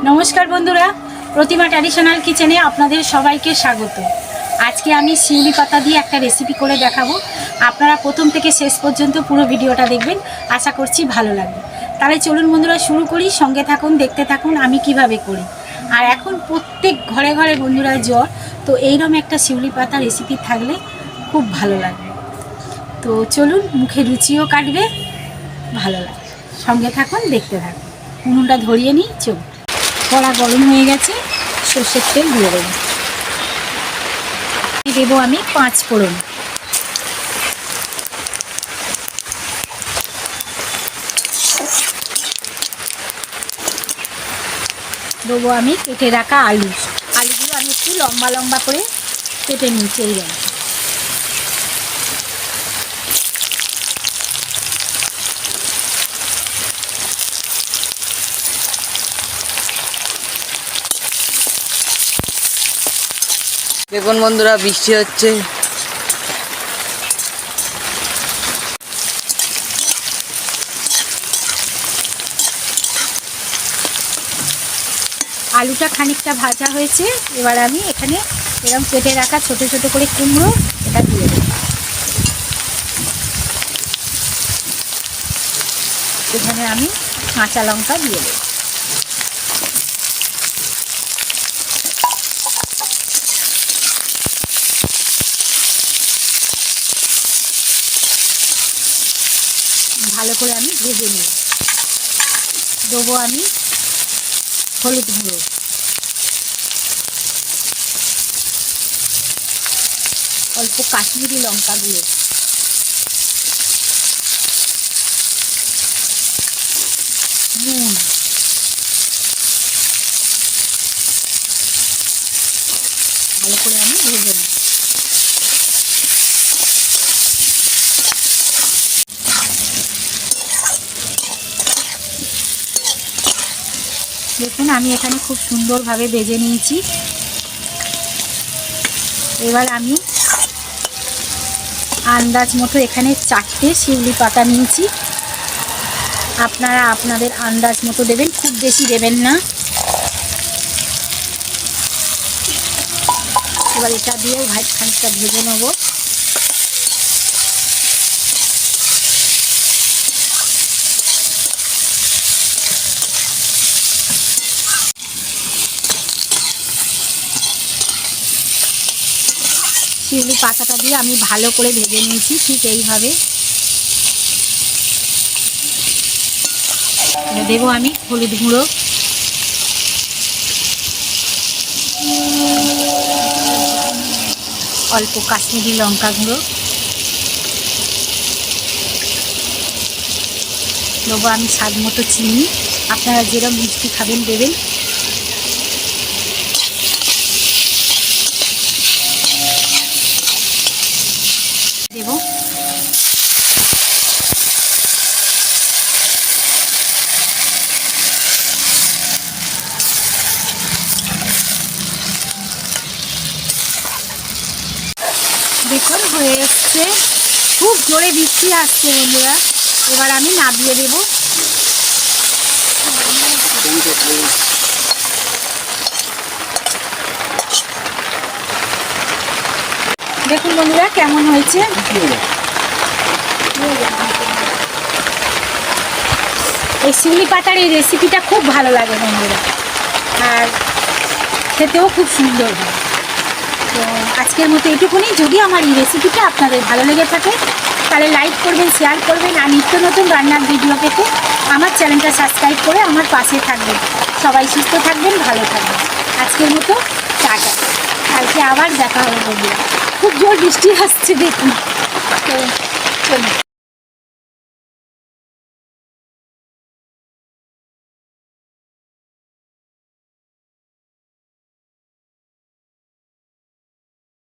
নমস্কার বন্ধুরা, প্রতিমা ট্র্যাডিশনাল কিচেনে আপনাদের সবাইকে স্বাগত। আজকে আমি শিউলি পাতা দিয়ে একটা রেসিপি করে দেখাবো। আপনারা প্রথম থেকে শেষ পর্যন্ত পুরো ভিডিওটা দেখবেন, আশা করছি ভালো লাগবে। তাহলে চলুন বন্ধুরা শুরু করি, সঙ্গে থাকুন, দেখতে থাকুন আমি কিভাবে করি। আর এখন প্রত্যেক ঘরে ঘরে বন্ধুরা জ্বর, তো এইরকম একটা শিউলি পাতা রেসিপি থাকলে খুব ভালো লাগবে। তো চলুন, মুখে রুচিও কাটবে, ভালো লাগবে। সঙ্গে থাকুন, দেখতে থাকুন। উনুনটা ধরিয়ে নিই, চলুন। কড়া গরম হয়ে গেছে, সর্ষের তেল দিয়ে দেবো। দেবো আমি 5 ফোড়ন। দেবো আমি কেটে রাখা আলুগুলো আমি একটু লম্বা লম্বা করে কেটে নিয়েছি এইভাবে। দেখুন বন্ধুরা, বৃষ্টি হচ্ছে। আলুটা খানিকটা ভাজা হয়েছে, এবার আমি এখানে এরকম কেটে রাখা ছোট ছোট করে কুমড়ো এটা দিয়ে দেবো। এখানে আমি কাঁচা লঙ্কা দিয়ে দেবো। ভালো করে আমি ভেজে নিই। দেবো আমি হলুদ গুঁড়ো, অল্প কাশ্মীরি লঙ্কা গুঁড়ো, নুন, ভালো করে আমি ভেজে নিই। দেখুন আমি এখানে খুব সুন্দরভাবে ভেজে নিয়েছি। এবার আমি আন্দাজ মতো এখানে 4টে শিউলি পাতা নিয়েছি। আপনারা আপনাদের আন্দাজ মতো দেবেন, খুব বেশি দেবেন না। এবার এটা দিয়েও খানিকটা ভেজে নেবো। শিউলি পাতাটা দিয়ে আমি ভালো করে ভেজে নিয়েছি, ঠিক এইভাবে। দেবো আমি হলুদ গুঁড়ো, অল্প কাশ্মীরি লঙ্কা গুঁড়ো, দেবো আমি স্বাদ মতো চিনি। আপনারা যেরকম মিষ্টি খাবেন দেবেন। দেবো দেখুন হয়ে এসছে, খুব জোরে বৃষ্টি আসছে বন্ধুরা। এবার আমি নামিয়ে দেবো। দেখুন বন্ধুরা কেমন হয়েছে। এই শিউলি পাতার এই রেসিপিটা খুব ভালো লাগে বন্ধুরা, আর খেতেও খুব সুন্দর হয়। তো আজকের মতো এটুকুনি। যদি আমার এই রেসিপিটা আপনাদের ভালো লেগে থাকে তাহলে লাইক করবেন, শেয়ার করবেন, আর নিত্য নতুন রান্নার ভিডিও পেতে আমার চ্যানেলটা সাবস্ক্রাইব করে আমার পাশে থাকবেন। সবাই সুস্থ থাকবেন, ভালো থাকবেন। আজকের মতো টাটা, কালকে আবার দেখা হবে বন্ধুরা। খুব জোর বৃষ্টি আসছে দেখুন। তো চলুন।